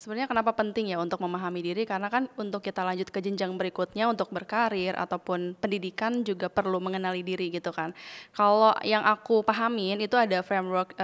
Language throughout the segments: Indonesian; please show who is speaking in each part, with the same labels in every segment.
Speaker 1: Sebenarnya kenapa penting ya untuk memahami diri, karena kan untuk kita lanjut ke jenjang berikutnya untuk berkarir ataupun pendidikan juga perlu mengenali diri gitu kan. Kalau yang aku pahamin itu ada framework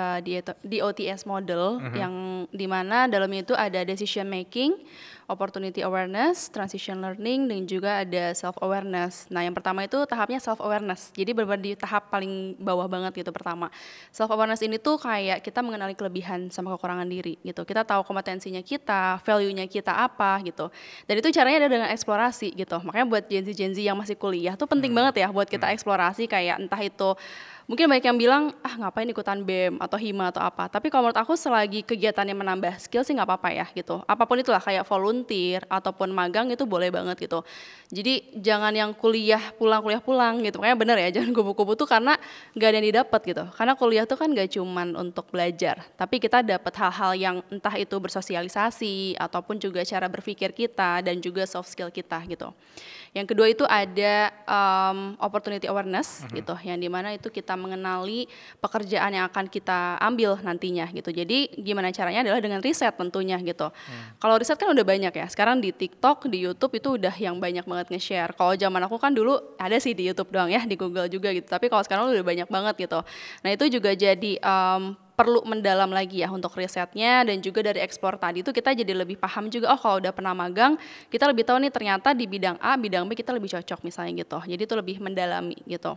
Speaker 1: DOTS model yang dimana dalamnya itu ada decision making, opportunity awareness, transition learning, dan juga ada self awareness. Nah yang pertama itu tahapnya self awareness, jadi benar-benar di tahap paling bawah banget gitu pertama. Self awareness ini tuh kayak kita mengenali kelebihan sama kekurangan diri gitu. Kita tahu kompetensinya kita, value-nya kita apa gitu. Dan itu caranya ada dengan eksplorasi gitu. Makanya buat Gen Z yang masih kuliah tuh penting banget ya buat kita eksplorasi, kayak entah itu mungkin banyak yang bilang, ngapain ikutan BEM atau HIMA atau apa. Tapi kalau menurut aku selagi kegiatannya menambah skill sih nggak apa-apa ya gitu. Apapun itulah, kayak volunteer ataupun magang itu boleh banget gitu. Jadi jangan yang kuliah pulang gitu. Makanya bener ya, jangan kubu-kubu tuh karena nggak ada yang didapat gitu. Karena kuliah tuh kan nggak cuman untuk belajar, tapi kita dapat hal-hal yang entah itu bersosialisasi ataupun juga cara berpikir kita dan juga soft skill kita gitu. Yang kedua itu ada opportunity awareness gitu, yang dimana itu kita mengenali pekerjaan yang akan kita ambil nantinya gitu. Jadi gimana caranya adalah dengan riset tentunya gitu. Kalau riset kan udah banyak ya, sekarang di TikTok, di YouTube itu udah yang banyak banget nge-share. Kalau zaman aku kan dulu ada sih di YouTube doang ya, di Google juga gitu. Tapi kalau sekarang udah banyak banget gitu. Nah itu juga jadi perlu mendalam lagi ya untuk risetnya, dan juga dari eksplor tadi itu kita jadi lebih paham juga, kalau udah pernah magang kita lebih tahu nih ternyata di bidang A, bidang B kita lebih cocok misalnya gitu. Jadi itu lebih mendalami gitu.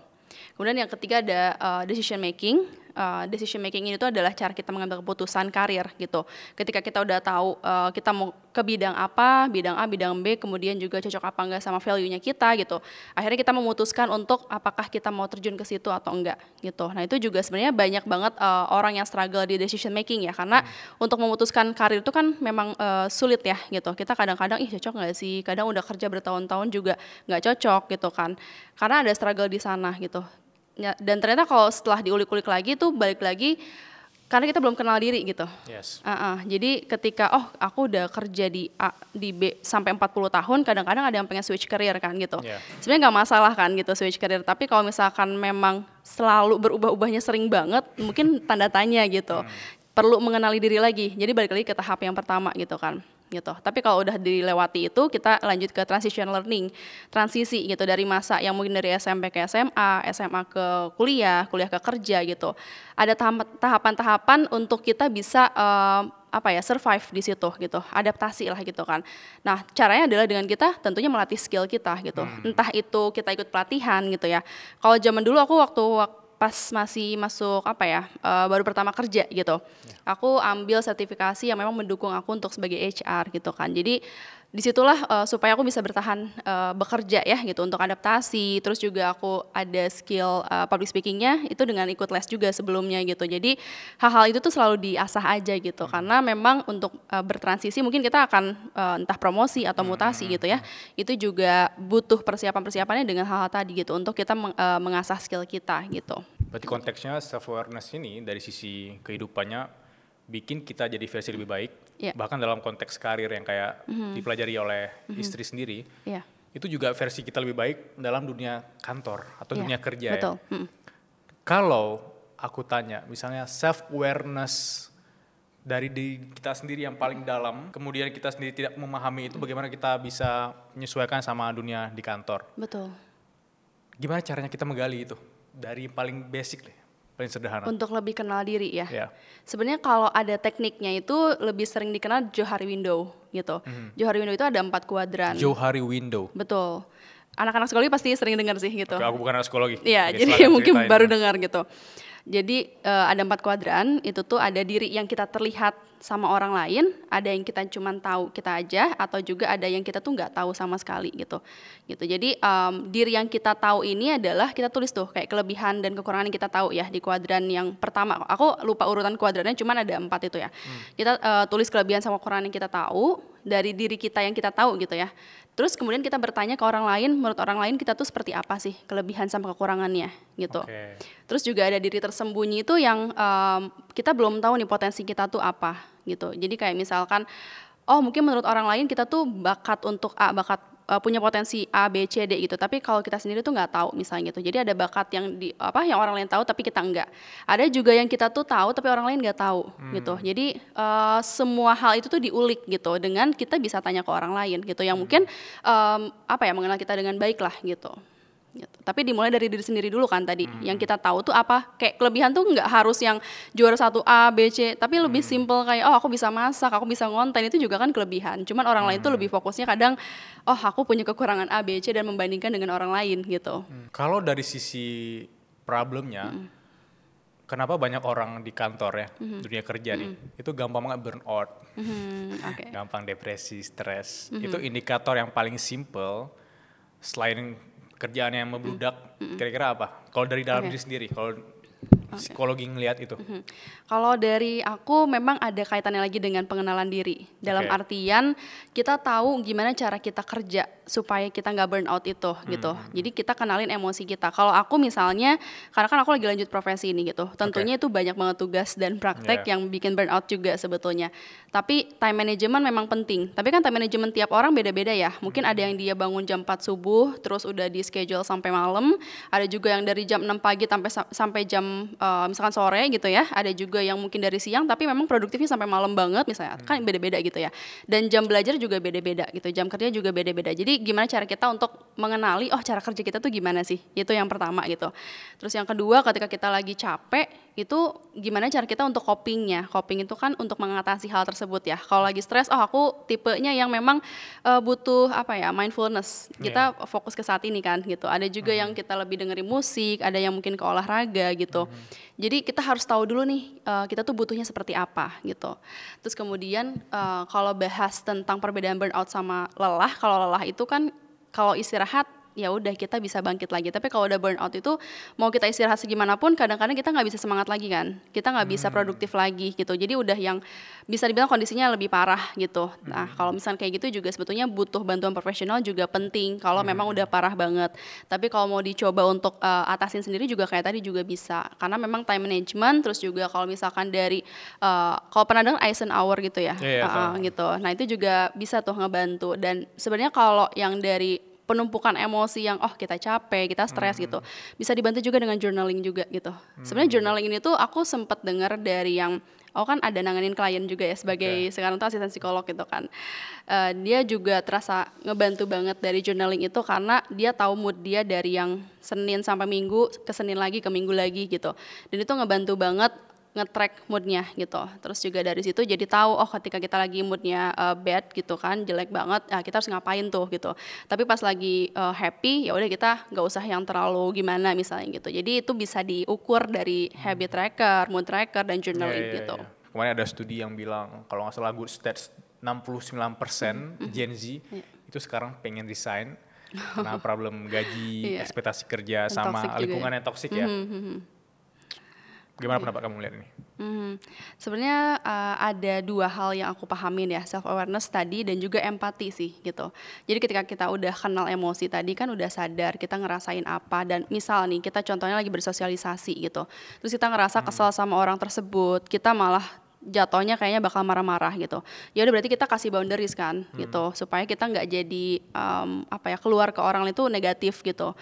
Speaker 1: Kemudian yang ketiga ada decision making. Decision making ini tuh adalah cara kita mengambil keputusan karir gitu. Ketika kita udah tahu kita mau ke bidang apa, bidang A, bidang B, kemudian juga cocok apa enggak sama value-nya kita gitu. Akhirnya kita memutuskan untuk apakah kita mau terjun ke situ atau enggak gitu. Nah itu juga sebenarnya banyak banget orang yang struggle di decision making ya, karena untuk memutuskan karir itu kan memang sulit ya gitu. Kita kadang-kadang cocok nggak sih, kadang udah kerja bertahun-tahun juga nggak cocok gitu kan, karena ada struggle di sana gitu. Ya, dan ternyata kalau setelah diulik-ulik lagi tuh balik lagi karena kita belum kenal diri gitu.
Speaker 2: Yes.
Speaker 1: Jadi ketika aku udah kerja di A, di B sampai 40 tahun, kadang-kadang ada yang pengen switch career kan gitu.
Speaker 2: Yeah.
Speaker 1: Sebenarnya nggak masalah kan gitu switch career, tapi kalau misalkan memang selalu berubah-ubahnya sering banget, mungkin tanda tanya gitu. Perlu mengenali diri lagi. Jadi balik lagi ke tahap yang pertama gitu kan. Gitu. Tapi kalau udah dilewati itu, kita lanjut ke transition learning, transisi gitu, dari masa yang mungkin dari SMP ke SMA, SMA ke kuliah, kuliah ke kerja gitu. Ada tahapan-tahapan untuk kita bisa survive di situ gitu, adaptasi lah gitu kan. Nah caranya adalah dengan kita tentunya melatih skill kita gitu, entah itu kita ikut pelatihan gitu ya. Kalau zaman dulu aku waktu pas masih masuk baru pertama kerja gitu, aku ambil sertifikasi yang memang mendukung aku untuk sebagai HR gitu kan. Jadi disitulah supaya aku bisa bertahan bekerja ya gitu, untuk adaptasi. Terus juga aku ada skill public speakingnya itu dengan ikut les juga sebelumnya gitu. Jadi hal-hal itu tuh selalu diasah aja gitu, karena memang untuk bertransisi mungkin kita akan entah promosi atau mutasi gitu ya, itu juga butuh persiapan-persiapannya dengan hal-hal tadi gitu, untuk kita mengasah skill kita gitu.
Speaker 2: Berarti konteksnya self awareness ini dari sisi kehidupannya bikin kita jadi versi lebih baik. Bahkan dalam konteks karir yang kayak dipelajari oleh istri sendiri, itu juga versi kita lebih baik dalam dunia kantor atau dunia kerja.
Speaker 1: Betul.
Speaker 2: Ya. Kalau aku tanya, misalnya self awareness dari diri kita sendiri yang paling dalam, kemudian kita sendiri tidak memahami itu, bagaimana kita bisa menyesuaikan sama dunia di kantor?
Speaker 1: Betul.
Speaker 2: Gimana caranya kita menggali itu dari paling basic deh? Paling sederhana.
Speaker 1: Untuk lebih kenal diri ya.
Speaker 2: Yeah.
Speaker 1: Sebenarnya kalau ada tekniknya itu lebih sering dikenal Johari Window gitu. Johari Window itu ada 4 kuadran.
Speaker 2: Johari Window.
Speaker 1: Betul. Anak-anak psikologi pasti sering dengar sih gitu.
Speaker 2: Oke, aku bukan anak psikologi.
Speaker 1: Iya, jadi mungkin baru dengar gitu. Jadi ada 4 kuadran, itu tuh ada diri yang kita terlihat sama orang lain, ada yang kita cuma tahu kita aja, atau juga ada yang kita tuh nggak tahu sama sekali gitu. Jadi diri yang kita tahu ini adalah kita tulis tuh kayak kelebihan dan kekurangan yang kita tahu ya di kuadran yang pertama. Aku lupa urutan kuadrannya, cuman ada 4 itu ya. Kita tulis kelebihan sama kekurangan yang kita tahu dari diri kita yang kita tahu gitu ya. Terus kemudian kita bertanya ke orang lain, menurut orang lain kita tuh seperti apa sih kelebihan sama kekurangannya gitu.
Speaker 2: Okay.
Speaker 1: Terus juga ada diri tersembunyi itu yang kita belum tahu nih potensi kita tuh apa gitu. Jadi kayak misalkan, mungkin menurut orang lain kita tuh bakat untuk A, bakat punya potensi A, B, C, D gitu. Tapi kalau kita sendiri tuh nggak tahu misalnya gitu. Jadi ada bakat yang yang orang lain tahu tapi kita enggak. Ada juga yang kita tuh tahu tapi orang lain nggak tahu gitu. Jadi semua hal itu tuh diulik gitu dengan kita bisa tanya ke orang lain gitu yang mungkin mengenal kita dengan baik lah gitu. Gitu. Tapi dimulai dari diri sendiri dulu kan tadi. Yang kita tahu tuh apa, kayak kelebihan tuh nggak harus yang juara 1 A, B, C, tapi lebih simple kayak aku bisa masak, aku bisa ngonten, itu juga kan kelebihan. Cuman orang lain tuh lebih fokusnya kadang aku punya kekurangan A, B, C dan membandingkan dengan orang lain gitu.
Speaker 2: Kalau dari sisi problemnya, kenapa banyak orang di kantor ya, dunia kerja nih, itu gampang banget burnout, gampang depresi, stres. Itu indikator yang paling simple selain kerjaan yang membludak, kira-kira apa? Kalau dari dalam diri sendiri, kalau psikologi ngelihat itu?
Speaker 1: Kalau dari aku memang ada kaitannya lagi dengan pengenalan diri. Dalam artian kita tahu gimana cara kita kerja supaya kita nggak burn out itu gitu. Jadi kita kenalin emosi kita. Kalau aku misalnya, karena kan aku lagi lanjut profesi ini gitu. Tentunya itu banyak banget tugas dan praktek yang bikin burn out juga sebetulnya. Tapi time management memang penting. Tapi kan time management tiap orang beda-beda ya. Mungkin ada yang dia bangun jam 4 subuh, terus udah di schedule sampai malam. Ada juga yang dari jam 6 pagi sampai jam misalkan sore gitu ya. Ada juga yang mungkin dari siang tapi memang produktifnya sampai malam banget misalnya. Kan beda-beda gitu ya. Dan jam belajar juga beda-beda gitu. Jam kerja juga beda-beda. Jadi gimana cara kita untuk mengenali cara kerja kita tuh gimana sih? Itu yang pertama gitu. Terus yang kedua, ketika kita lagi capek, itu gimana cara kita untuk copingnya? Coping itu kan untuk mengatasi hal tersebut ya. Kalau lagi stres, aku tipenya yang memang butuh mindfulness. Kita fokus ke saat ini kan gitu. Ada juga yang kita lebih dengerin musik, ada yang mungkin ke olahraga gitu. Jadi kita harus tahu dulu nih kita tuh butuhnya seperti apa gitu. Terus kemudian kalau bahas tentang perbedaan burnout sama lelah, kalau lelah itu kan kalau istirahat ya udah kita bisa bangkit lagi. Tapi kalau udah burnout itu mau kita istirahat segimanapun kadang-kadang kita nggak bisa semangat lagi kan. Kita nggak bisa produktif lagi gitu. Jadi udah yang bisa dibilang kondisinya lebih parah gitu. Nah kalau misalnya kayak gitu juga sebetulnya butuh bantuan profesional juga penting kalau memang udah parah banget. Tapi kalau mau dicoba untuk atasin sendiri juga kayak tadi juga bisa. Karena memang time management, terus juga kalau misalkan dari kalau pernah dengar Eisenhower gitu ya, gitu. Nah itu juga bisa tuh ngebantu. Dan sebenarnya kalau yang dari penumpukan emosi yang kita capek, kita stres gitu. Bisa dibantu juga dengan journaling juga gitu. Sebenarnya journaling ini tuh aku sempat dengar dari yang kan ada nanganin klien juga ya sebagai sekarang tuh asisten psikolog gitu kan. Dia juga terasa ngebantu banget dari journaling itu karena dia tahu mood dia dari yang Senin sampai Minggu ke Senin lagi ke Minggu lagi gitu. Dan itu ngebantu banget nge-track moodnya gitu. Terus juga dari situ jadi tahu ketika kita lagi moodnya bad gitu kan, jelek banget, kita harus ngapain tuh gitu. Tapi pas lagi happy ya udah kita nggak usah yang terlalu gimana misalnya gitu. Jadi itu bisa diukur dari habit tracker, mood tracker dan journaling gitu.
Speaker 2: Kemarin ada studi yang bilang kalau nggak salah good stats 69% Gen Z itu sekarang pengen resign karena problem gaji, ekspektasi kerja sama lingkungan yang toksik ya. Gimana pendapat kamu melihat ini?
Speaker 1: Sebenarnya ada dua hal yang aku pahamin ya, self awareness tadi dan juga empati sih gitu. Jadi ketika kita udah kenal emosi tadi kan udah sadar kita ngerasain apa, dan misal nih kita contohnya lagi bersosialisasi gitu, terus kita ngerasa kesel sama orang tersebut, kita malah jatuhnya kayaknya bakal marah-marah gitu. Ya udah berarti kita kasih boundaries kan gitu, supaya kita nggak jadi keluar ke orang lain itu negatif gitu.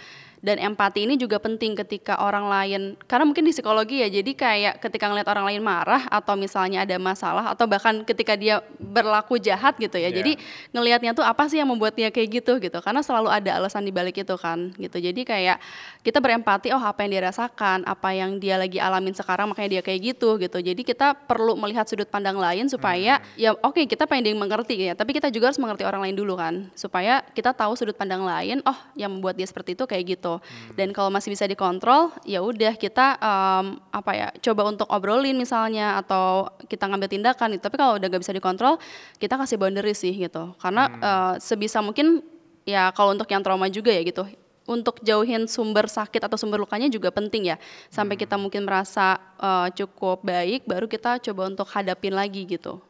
Speaker 1: Dan empati ini juga penting ketika orang lain, karena mungkin di psikologi ya, jadi kayak ketika ngeliat orang lain marah atau misalnya ada masalah atau bahkan ketika dia berlaku jahat gitu ya, jadi ngelihatnya tuh apa sih yang membuat dia kayak gitu, karena selalu ada alasan dibalik itu kan gitu. Jadi kayak kita berempati, apa yang dia rasakan, apa yang dia lagi alamin sekarang makanya dia kayak gitu. Jadi kita perlu melihat sudut pandang lain supaya ya kita pengen dia mengerti ya, tapi kita juga harus mengerti orang lain dulu kan, supaya kita tahu sudut pandang lain, yang membuat dia seperti itu kayak gitu. Dan kalau masih bisa dikontrol, ya udah kita coba untuk obrolin misalnya atau kita ngambil tindakan gitu. Tapi kalau udah gak bisa dikontrol, kita kasih boundaries sih gitu. Karena sebisa mungkin ya kalau untuk yang trauma juga ya gitu, untuk jauhin sumber sakit atau sumber lukanya juga penting ya. Sampai kita mungkin merasa cukup baik, baru kita coba untuk hadapin lagi gitu.